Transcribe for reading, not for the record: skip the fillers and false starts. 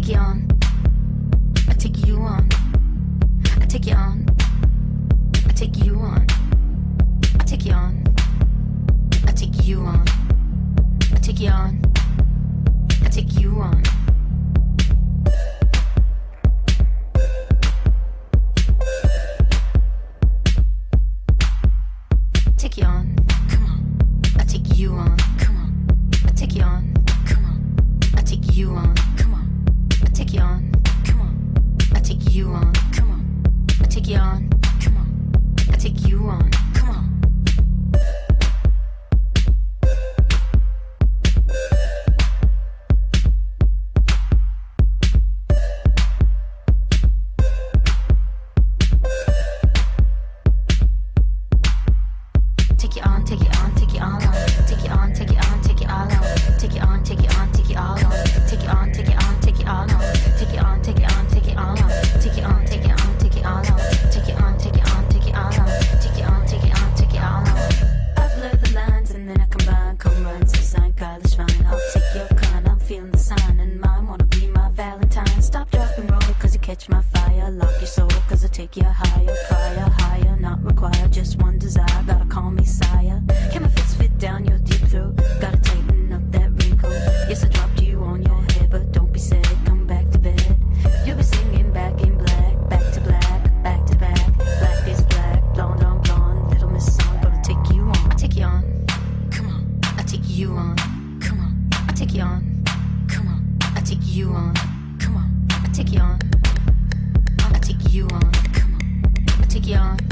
you on. I take you on. I take you on. I take you on. I take you on. I take you on. I take you on. I take you on. Take you on. Come on. I take you on. Come on. I take you on. Come on. I take you on. Come on. I take you on. Come on. I take you on. Come on. I take you on. Come on. I take you on. Come on. Take it on, take it on, take it all on. Take it on, take it on, take it all on. Take it on, take it on, take it all on. Take it on, take it on, take it all on. Take it on, take it on, take it all on. Take it on, take it on, take it all on. Take it on, take it on, take it all on. Take it on, take it on, take it all on. I blur the lines and then I combine. Come run to sign, college fine. I'll take your kind, I'm feeling the sign. And mine wanna be my Valentine. Stop, drop and roll, cause you catch my fire. Lock your soul, cause I take you higher. Prior, higher, not required, just one desire. Gotta call me sire. Can my fits fit down your deep throat? Gotta tighten up that wrinkle. Yes, I dropped you on your head, but don't be sad, come back to bed. You'll be singing back in black, back to black, back to back. Black is black, blonde on blonde. Little miss song, gonna take you on. I take you on, come on. I take you on, come on. I take you on, come on. I take you on, come on. I take you on, I take you on, come on. I take you on.